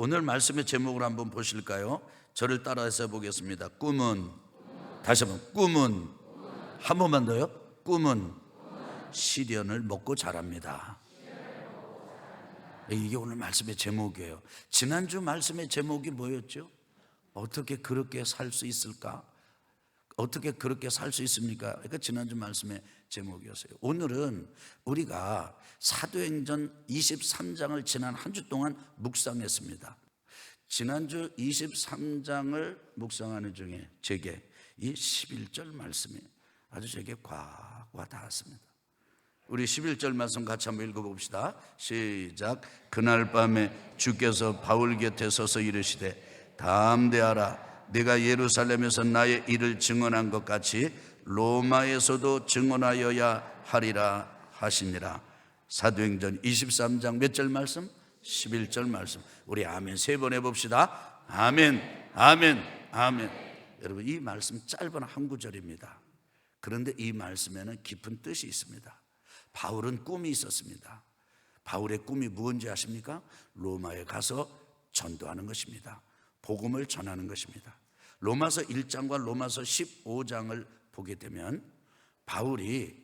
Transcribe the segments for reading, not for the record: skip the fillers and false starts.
오늘 말씀의 제목을 한번 보실까요? 저를 따라해서 보겠습니다. 꿈은, 다시 한번, 꿈은, 한 번만 더요. 꿈은 시련을 먹고 자랍니다. 이게 오늘 말씀의 제목이에요. 지난주 말씀의 제목이 뭐였죠? 어떻게 그렇게 살 수 있을까? 어떻게 그렇게 살 수 있습니까? 그러니까 지난주 말씀의 제목이었어요. 오늘은 우리가 사도행전 23장을 지난 한 주 동안 묵상했습니다. 지난주 23장을 묵상하는 중에 제게 이 11절 말씀이 아주 제게 꽉 와닿았습니다. 우리 11절 말씀 같이 한번 읽어봅시다. 시작. 그날 밤에 주께서 바울 곁에 서서 이르시되 담대하라. 내가 예루살렘에서 나의 일을 증언한 것 같이 로마에서도 증언하여야 하리라 하시니라. 사도행전 23장 몇 절 말씀? 11절 말씀. 우리 아멘 세 번 해봅시다. 아멘, 아멘, 아멘. 여러분, 이 말씀 짧은 한 구절입니다. 그런데 이 말씀에는 깊은 뜻이 있습니다. 바울은 꿈이 있었습니다. 바울의 꿈이 무엇인지 아십니까? 로마에 가서 전도하는 것입니다. 복음을 전하는 것입니다. 로마서 1장과 로마서 15장을 보게 되면 바울이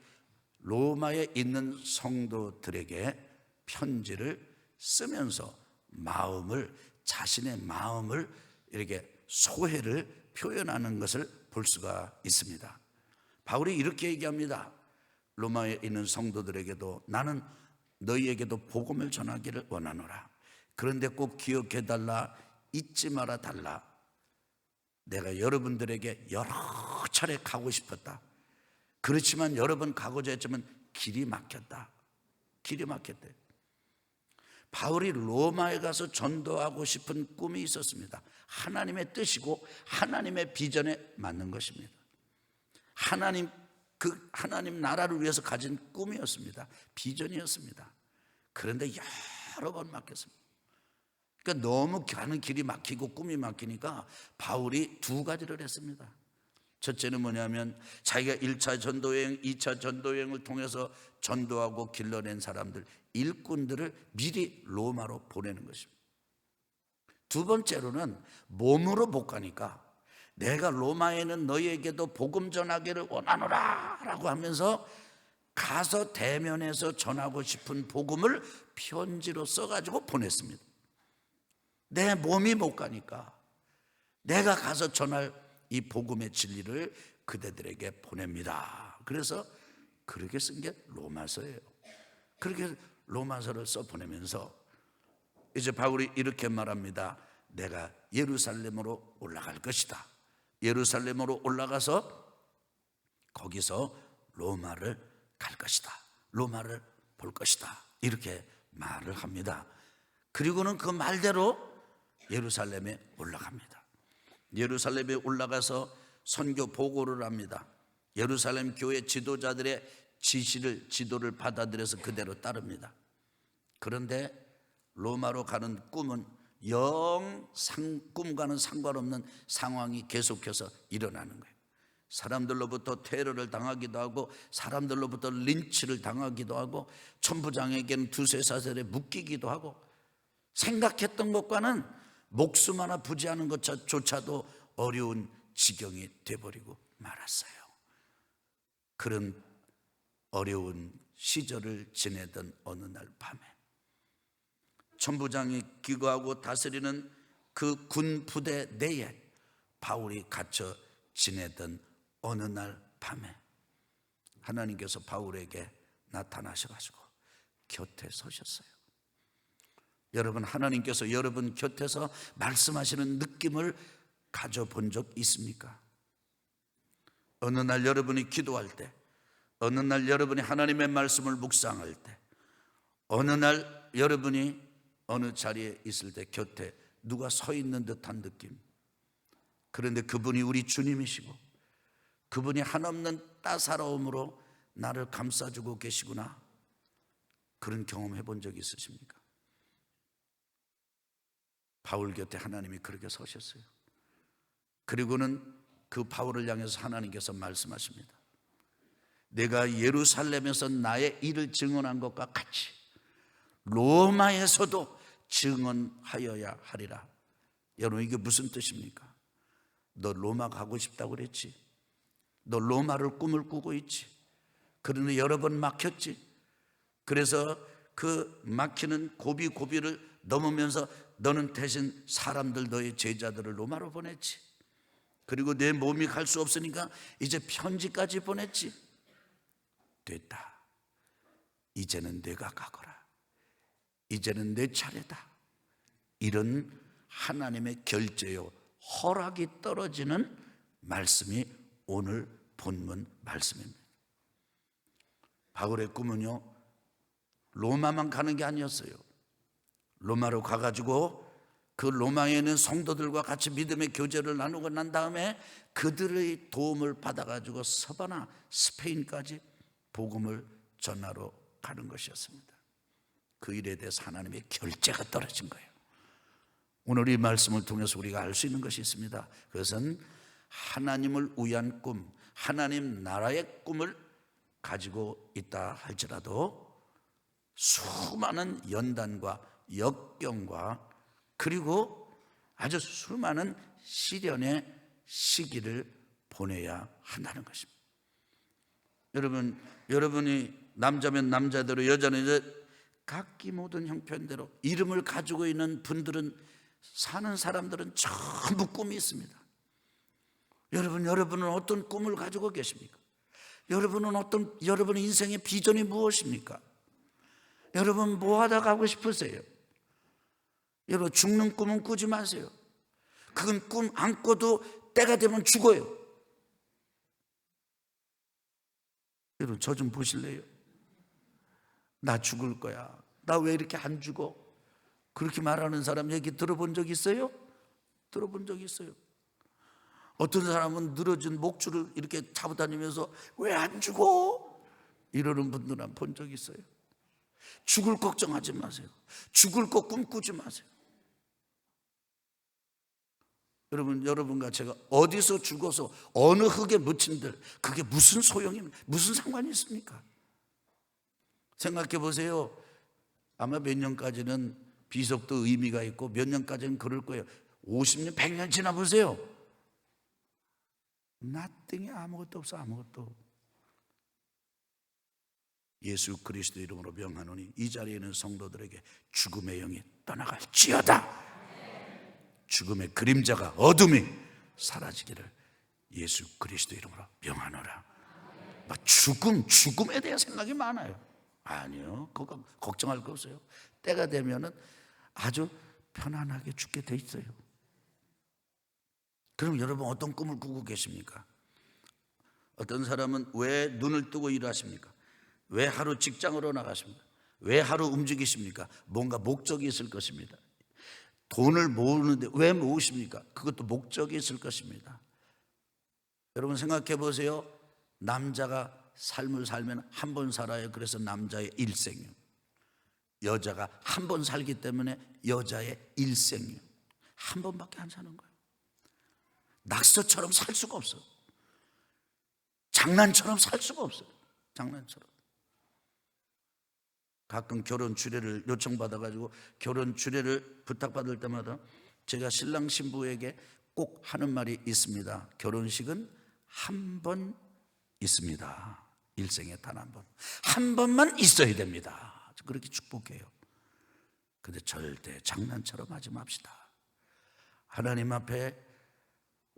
로마에 있는 성도들에게 편지를 쓰면서 자신의 마음을 이렇게 소회를 표현하는 것을 볼 수가 있습니다. 바울이 이렇게 얘기합니다. 로마에 있는 성도들에게도 나는 너희에게도 복음을 전하기를 원하노라. 그런데 꼭 기억해달라. 잊지 말아 달라. 내가 여러분들에게 여러 차례 가고 싶었다. 그렇지만 여러 번 가고자 했지만 길이 막혔다. 길이 막혔대. 바울이 로마에 가서 전도하고 싶은 꿈이 있었습니다. 하나님의 뜻이고 하나님의 비전에 맞는 것입니다. 하나님 나라를 위해서 가진 꿈이었습니다. 비전이었습니다. 그런데 여러 번 막혔습니다. 그러니까 너무 가는 길이 막히고 꿈이 막히니까 바울이 두 가지를 했습니다. 첫째는 뭐냐면 자기가 1차 전도여행, 2차 전도여행을 통해서 전도하고 길러낸 사람들, 일꾼들을 미리 로마로 보내는 것입니다. 두 번째로는 몸으로 못 가니까 내가 로마에는 너희에게도 복음 전하기를 원하노라 라고 하면서 가서 대면해서 전하고 싶은 복음을 편지로 써가지고 보냈습니다. 내 몸이 못 가니까 내가 가서 전할 이 복음의 진리를 그대들에게 보냅니다. 그래서 그렇게 쓴 게 로마서예요. 그렇게 로마서를 써 보내면서 이제 바울이 이렇게 말합니다. 내가 예루살렘으로 올라갈 것이다. 예루살렘으로 올라가서 거기서 로마를 갈 것이다. 로마를 볼 것이다. 이렇게 말을 합니다. 그리고는 그 말대로 예루살렘에 올라갑니다. 예루살렘에 올라가서 선교 보고를 합니다. 예루살렘 교회 지도자들의 지도를 받아들여서 그대로 따릅니다. 그런데 로마로 가는 꿈은 꿈과는 상관없는 상황이 계속해서 일어나는 거예요. 사람들로부터 테러를 당하기도 하고 사람들로부터 린치를 당하기도 하고 천부장에게는 두세 사슬에 묶이기도 하고 생각했던 것과는 목숨 하나 부지하는 것조차도 어려운 지경이 돼버리고 말았어요. 그런 어려운 시절을 지내던 어느 날 밤에 천부장이 기거하고 다스리는 그 군 부대 내에 바울이 갇혀 지내던 어느 날 밤에 하나님께서 바울에게 나타나셔가지고 곁에 서셨어요. 여러분, 하나님께서 여러분 곁에서 말씀하시는 느낌을 가져본 적 있습니까? 어느 날 여러분이 기도할 때, 어느 날 여러분이 하나님의 말씀을 묵상할 때, 어느 날 여러분이 어느 자리에 있을 때 곁에 누가 서 있는 듯한 느낌. 그런데 그분이 우리 주님이시고 그분이 한없는 따사로움으로 나를 감싸주고 계시구나. 그런 경험 해본 적 있으십니까? 바울 곁에 하나님이 그렇게 서셨어요. 그리고는 그 바울을 향해서 하나님께서 말씀하십니다. 내가 예루살렘에서 나의 일을 증언한 것과 같이 로마에서도 증언하여야 하리라. 여러분, 이게 무슨 뜻입니까? 너 로마 가고 싶다고 그랬지. 너 로마를 꿈을 꾸고 있지. 그러니 여러 번 막혔지. 그래서 그 막히는 고비를 넘으면서 너는 대신 사람들, 너의 제자들을 로마로 보냈지. 그리고 내 몸이 갈 수 없으니까 이제 편지까지 보냈지. 됐다. 이제는 내가 가거라. 이제는 내 차례다. 이런 하나님의 결재요, 허락이 떨어지는 말씀이 오늘 본문 말씀입니다. 바울의 꿈은요, 로마만 가는 게 아니었어요. 로마로 가가지고 그 로마에 있는 성도들과 같이 믿음의 교제를 나누고 난 다음에 그들의 도움을 받아가지고 서바나, 스페인까지 복음을 전하러 가는 것이었습니다. 그 일에 대해서 하나님의 결재가 떨어진 거예요. 오늘 이 말씀을 통해서 우리가 알 수 있는 것이 있습니다. 그것은 하나님을 위한 꿈, 하나님 나라의 꿈을 가지고 있다 할지라도 수많은 연단과 역경과 그리고 아주 수많은 시련의 시기를 보내야 한다는 것입니다. 여러분이 남자면 남자대로, 여자는 이제 각기 모든 형편대로 이름을 가지고 있는 분들은, 사는 사람들은 전부 꿈이 있습니다. 여러분은 어떤 꿈을 가지고 계십니까? 여러분의 인생의 비전이 무엇입니까? 여러분 뭐 하다 가고 싶으세요? 여러분 죽는 꿈은 꾸지 마세요. 그건 꿈 안 꿔도 때가 되면 죽어요. 여러분 저 좀 보실래요? 나 죽을 거야. 나 왜 이렇게 안 죽어? 그렇게 말하는 사람 얘기 들어본 적 있어요? 들어본 적 있어요. 어떤 사람은 늘어진 목줄을 이렇게 잡아다니면서 왜 안 죽어? 이러는 분들은 본 적 있어요. 죽을 걱정하지 마세요. 죽을 거 꿈꾸지 마세요. 여러분과 제가 어디서 죽어서 어느 흙에 묻힌들 그게 무슨 소용입니까? 무슨 상관이 있습니까? 생각해 보세요. 아마 몇 년까지는 비석도 의미가 있고 몇 년까지는 그럴 거예요. 50년, 100년 지나 보세요. nothing이 아무것도 없어. 아무것도. 예수 그리스도 이름으로 명하노니 이 자리에 있는 성도들에게 죽음의 영이 떠나갈지어다. 죽음의 그림자가, 어둠이 사라지기를 예수 그리스도 이름으로 명하노라. 죽음에 대한 생각이 많아요. 아니요, 그거 걱정할 거 없어요. 때가 되면은 아주 편안하게 죽게 돼 있어요. 그럼 여러분 어떤 꿈을 꾸고 계십니까? 어떤 사람은 왜 눈을 뜨고 일하십니까? 왜 하루 직장으로 나가십니까? 왜 하루 움직이십니까? 뭔가 목적이 있을 것입니다. 돈을 모으는데 왜 모으십니까? 그것도 목적이 있을 것입니다. 여러분 생각해 보세요. 남자가 삶을 살면 한 번 살아요. 그래서 남자의 일생이요. 여자가 한 번 살기 때문에 여자의 일생이요. 한 번밖에 안 사는 거예요. 낙서처럼 살 수가 없어. 장난처럼 살 수가 없어요. 장난처럼. 가끔 결혼 주례를 요청받아가지고 결혼 주례를 부탁받을 때마다 제가 신랑 신부에게 꼭 하는 말이 있습니다. 결혼식은 한 번 있습니다. 일생에 단 한 번. 한 번만 있어야 됩니다. 그렇게 축복해요. 근데 절대 장난처럼 하지 맙시다. 하나님 앞에,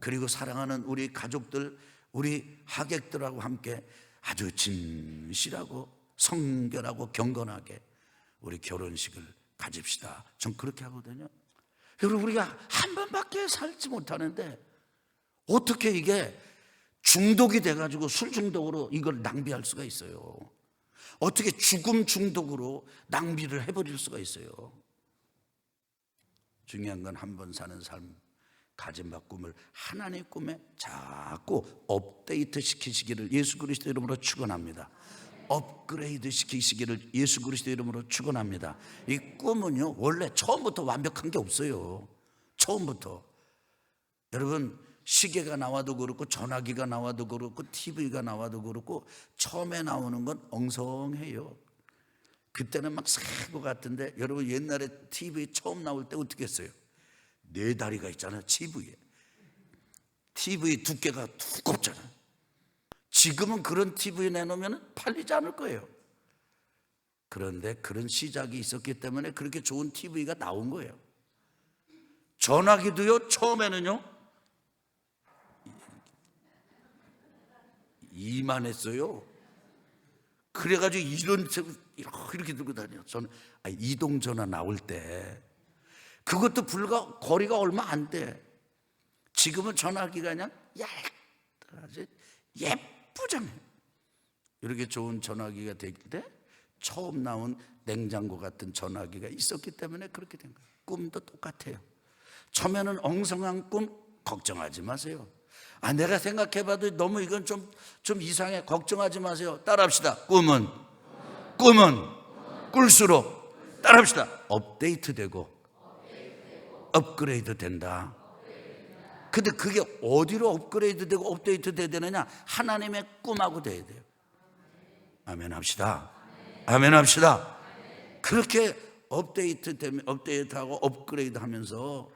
그리고 사랑하는 우리 가족들, 우리 하객들하고 함께 아주 진실하고 성결하고 경건하게 우리 결혼식을 가집시다. 전 그렇게 하거든요. 여러분 우리가 한 번밖에 살지 못하는데 어떻게 이게 중독이 돼가지고 술 중독으로 이걸 낭비할 수가 있어요? 어떻게 죽음 중독으로 낭비를 해버릴 수가 있어요? 중요한 건 한 번 사는 삶, 가진 바 꿈을 하나님의 꿈에 자꾸 업데이트 시키시기를 예수 그리스도 이름으로 축원합니다. 업그레이드 시키시기를 예수 그리스도 이름으로 축원합니다. 이 꿈은요 원래 처음부터 완벽한 게 없어요. 처음부터. 여러분 시계가 나와도 그렇고 전화기가 나와도 그렇고 TV가 나와도 그렇고 처음에 나오는 건 엉성해요. 그때는 막 새 거 같은데, 여러분 옛날에 TV 처음 나올 때 어떻게 했어요? 네 다리가 있잖아요. TV 두께가 두껍잖아요. 지금은 그런 TV 내놓으면 팔리지 않을 거예요. 그런데 그런 시작이 있었기 때문에 그렇게 좋은 TV가 나온 거예요. 전화기도요, 처음에는요 이만했어요. 그래가지고 이렇게 들고 다녀요. 저는 이동전화 나올 때 그것도 불과 거리가 얼마 안 돼. 지금은 전화기가 그냥 얇아서 예쁘잖아요. 이렇게 좋은 전화기가 될 때 처음 나온 냉장고 같은 전화기가 있었기 때문에 그렇게 된 거예요. 꿈도 똑같아요. 처음에는 엉성한 꿈 걱정하지 마세요. 내가 생각해봐도 너무 이건 좀 이상해. 걱정하지 마세요. 따라합시다. 꿈은 꿀수록 따라합시다. 업데이트되고 업그레이드 된다. 근데 그게 어디로 업그레이드 되고 업데이트 돼야 되느냐? 하나님의 꿈하고 돼야 돼요. 아멘 합시다. 아멘 합시다. 그렇게 업데이트하고 업그레이드 하면서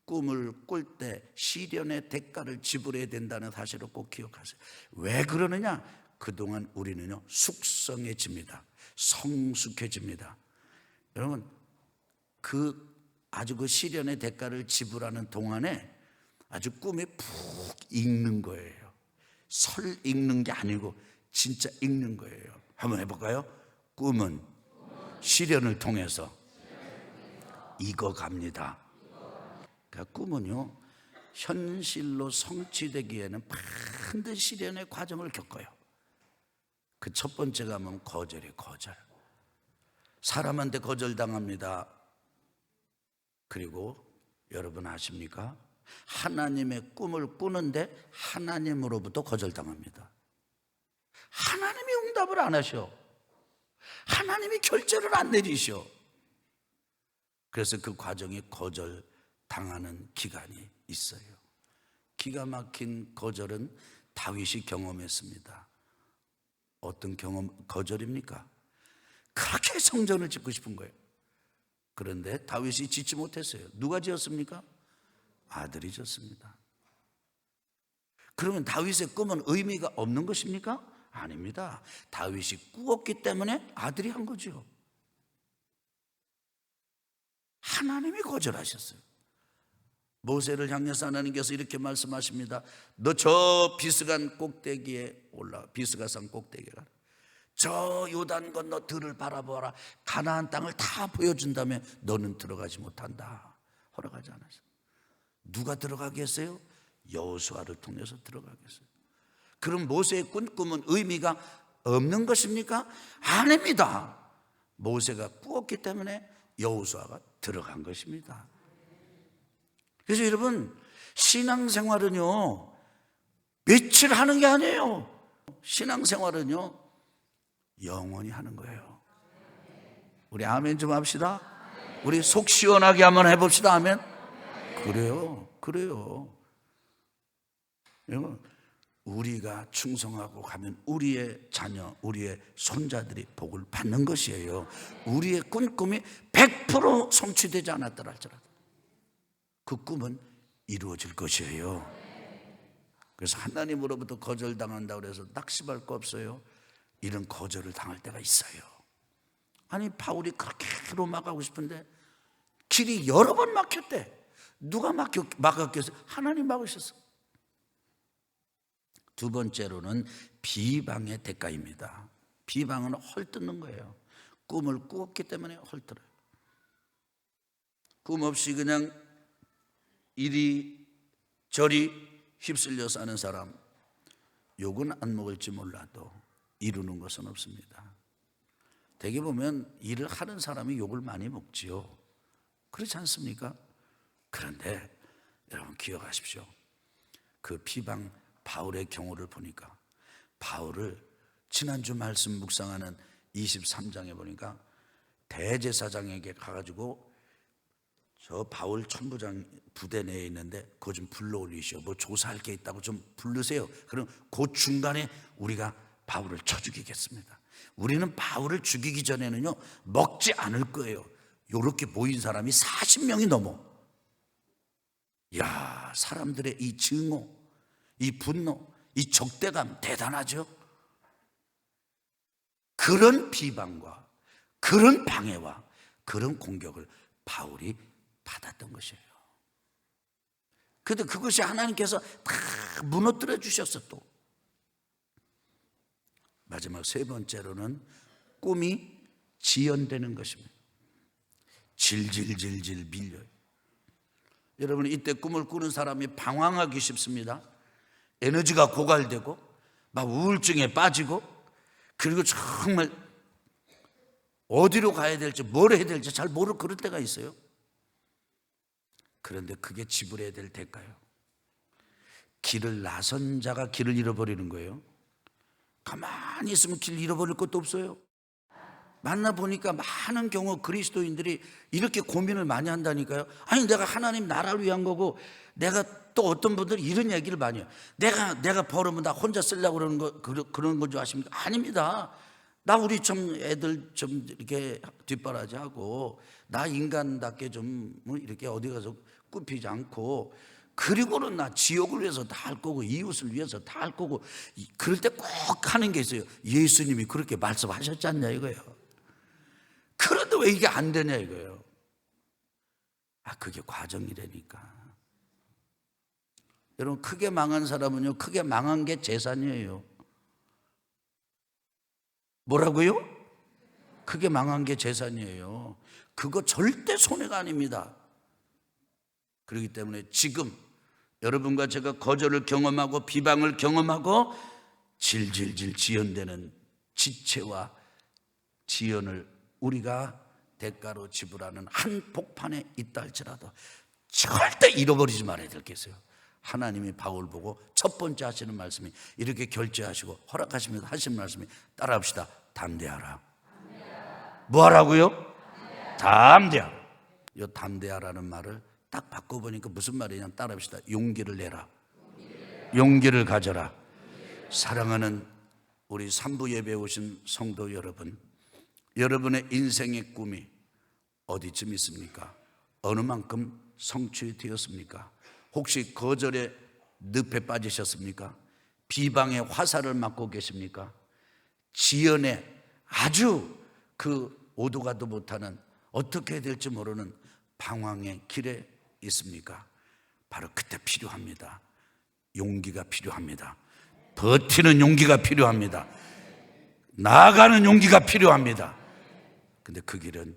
꿈을 꿀 때 시련의 대가를 지불해야 된다는 사실을 꼭 기억하세요. 왜 그러느냐? 그동안 우리는요 숙성해집니다. 성숙해집니다. 여러분 아주 그 시련의 대가를 지불하는 동안에 아주 꿈이 푹 익는 거예요. 설 익는 게 아니고 진짜 익는 거예요. 한번 해볼까요? 꿈은 시련을 통해서 익어갑니다. 그러니까 꿈은요 현실로 성취되기에는 반드시 시련의 과정을 겪어요. 그 첫 번째가 뭐냐면 거절이에요. 거절. 사람한테 거절당합니다. 그리고 여러분 아십니까? 하나님의 꿈을 꾸는데 하나님으로부터 거절당합니다. 하나님이 응답을 안 하셔. 하나님이 결정을 안 내리셔. 그래서 그 과정이 거절당하는 기간이 있어요. 기가 막힌 거절은 다윗이 경험했습니다. 어떤 거절입니까? 그렇게 성전을 짓고 싶은 거예요. 그런데 다윗이 짓지 못했어요. 누가 지었습니까? 아들이 지었습니다. 그러면 다윗의 꿈은 의미가 없는 것입니까? 아닙니다. 다윗이 꾸었기 때문에 아들이 한 거죠. 하나님이 거절하셨어요. 모세를 향해서 하나님께서 이렇게 말씀하십니다. 너 저 비스간 꼭대기에 올라, 비스가산 꼭대기에 가라. 저 요단 건너 들을 바라보아라. 가나안 땅을 다 보여준 다음에 너는 들어가지 못한다. 허락하지 않았어요. 누가 들어가게 했어요? 여호수아를 통해서 들어가게 했어요. 그럼 모세의 꿈은 의미가 없는 것입니까? 아닙니다. 모세가 꾸었기 때문에 여호수아가 들어간 것입니다. 그래서 여러분 신앙생활은요 며칠 하는 게 아니에요. 신앙생활은요 영원히 하는 거예요. 우리 아멘 좀 합시다. 우리 속 시원하게 한번 해봅시다. 아멘. 그래요. 여러분 우리가 충성하고 가면 우리의 자녀, 우리의 손자들이 복을 받는 것이에요. 우리의 꿈이 100% 성취되지 않았더라 할지라도 그 꿈은 이루어질 것이에요. 그래서 하나님으로부터 거절당한다고 해서 낙심할 거 없어요. 이런 거절을 당할 때가 있어요. 아니 바울이 그렇게 로마 가고 싶은데 길이 여러 번 막혔대. 누가 막았겠어요? 하나님 막으셨어. 두 번째로는 비방의 대가입니다. 비방은 헐뜯는 거예요. 꿈을 꾸었기 때문에 헐뜯어요. 꿈 없이 그냥 이리저리 휩쓸려 사는 사람 욕은 안 먹을지 몰라도 이루는 것은 없습니다. 대개 보면 일을 하는 사람이 욕을 많이 먹지요. 그렇지 않습니까? 그런데 여러분 기억하십시오. 그 비방 바울의 경우를 보니까 바울을 지난주 말씀 묵상하는 23장에 보니까 대제사장에게 가가지고 저 바울 천부장 부대 내에 있는데 그거 좀 불러올리시오. 뭐 조사할 게 있다고 좀 부르세요. 그럼 그 중간에 우리가 바울을 쳐 죽이겠습니다. 우리는 바울을 죽이기 전에는요 먹지 않을 거예요. 요렇게 모인 사람이 40명이 넘어. 야, 사람들의 이 증오, 이 분노, 이 적대감 대단하죠. 그런 비방과 그런 방해와 그런 공격을 바울이 받았던 것이에요. 그런데 그것이 하나님께서 다 무너뜨려 주셨어. 또 마지막 세 번째로는 꿈이 지연되는 것입니다. 질질질질 밀려요. 여러분, 이때 꿈을 꾸는 사람이 방황하기 쉽습니다. 에너지가 고갈되고 막 우울증에 빠지고, 그리고 정말 어디로 가야 될지 뭘 해야 될지 잘 모르고 그럴 때가 있어요. 그런데 그게 지불해야 될 대가예요. 길을 나선 자가 길을 잃어버리는 거예요. 가만히 있으면 길 잃어버릴 것도 없어요. 만나보니까 많은 경우 그리스도인들이 이렇게 고민을 많이 한다니까요. 아니, 내가 하나님 나라를 위한 거고, 내가 또 어떤 분들이 이런 얘기를 많이 해요. 내가 벌으면 나 혼자 쓰려고 그런 건 줄 아십니까? 아닙니다. 나 우리 좀 애들 좀 이렇게 뒷바라지하고, 나 인간답게 좀 이렇게 어디 가서 굽히지 않고, 그리고는 나 지옥을 위해서 다 할 거고 이웃을 위해서 다 할 거고. 그럴 때 꼭 하는 게 있어요. 예수님이 그렇게 말씀하셨지 않냐 이거예요. 그런데 왜 이게 안 되냐 이거예요. 그게 과정이라니까. 여러분, 크게 망한 사람은요, 크게 망한 게 재산이에요. 뭐라고요? 크게 망한 게 재산이에요. 그거 절대 손해가 아닙니다. 그렇기 때문에 지금 여러분과 제가 거절을 경험하고 비방을 경험하고 질질질 지연되는 지체와 지연을 우리가 대가로 지불하는 한복판에 있다 할지라도 절대 잃어버리지 말아야 될 게 있어요. 하나님이 바울 보고 첫 번째 하시는 말씀이, 이렇게 결제하시고 허락하시면서 하시는 말씀이, 따라합시다. 담대하라. 뭐 하라고요? 담대하라. 이 담대하라는 말을 딱 바꿔보니까 무슨 말이냐면, 따라합시다. 용기를 내라. 용기를 가져라. 사랑하는 우리 산부 예배에 오신 성도 여러분, 여러분의 인생의 꿈이 어디쯤 있습니까? 어느 만큼 성취되었습니까? 혹시 거절의 늪에 빠지셨습니까? 비방의 화살을 맞고 계십니까? 지연에 아주 그 오도 가도 못하는, 어떻게 해야 될지 모르는 방황의 길에 있습니까? 바로 그때 필요합니다. 용기가 필요합니다. 버티는 용기가 필요합니다. 나아가는 용기가 필요합니다. 근데 그 길은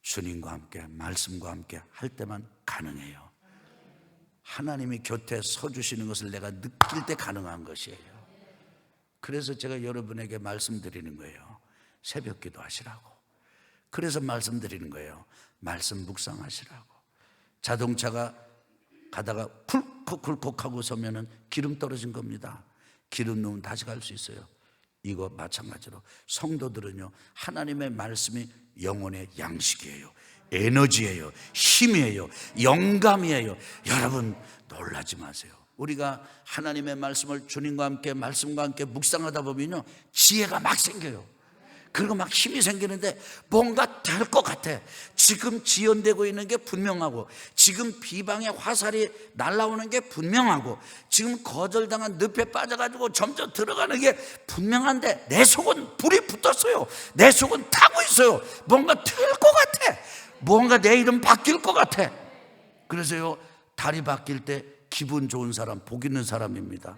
주님과 함께, 말씀과 함께 할 때만 가능해요. 하나님이 곁에 서주시는 것을 내가 느낄 때 가능한 것이에요. 그래서 제가 여러분에게 말씀드리는 거예요. 새벽 기도 하시라고. 그래서 말씀드리는 거예요. 말씀 묵상하시라고. 자동차가 가다가 쿨컥쿨컥 하고 서면은 기름 떨어진 겁니다. 기름 넣으면 다시 갈 수 있어요. 이거 마찬가지로 성도들은요, 하나님의 말씀이 영혼의 양식이에요. 에너지예요. 힘이에요. 영감이에요. 여러분, 놀라지 마세요. 우리가 하나님의 말씀을 주님과 함께, 말씀과 함께 묵상하다 보면요, 지혜가 막 생겨요. 그리고 막 힘이 생기는데 뭔가 될 것 같아. 지금 지연되고 있는 게 분명하고, 지금 비방의 화살이 날아오는 게 분명하고, 지금 거절당한 늪에 빠져가지고 점점 들어가는 게 분명한데 내 속은 불이 붙었어요. 내 속은 타고 있어요. 뭔가 될 것 같아. 뭔가 내 이름 바뀔 것 같아. 그래서요, 달이 바뀔 때 기분 좋은 사람, 복 있는 사람입니다.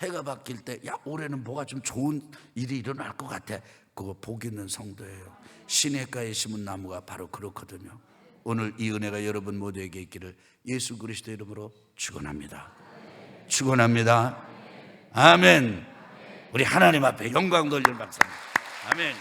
해가 바뀔 때, 야, 올해는 뭐가 좀 좋은 일이 일어날 것 같아. 그거 복 있는 성도예요. 시냇가에 심은 나무가 바로 그렇거든요. 오늘 이 은혜가 여러분 모두에게 있기를 예수 그리스도 이름으로 축원합니다. 축원합니다. 아멘. 우리 하나님 앞에 영광 돌리는 박사님. 아멘.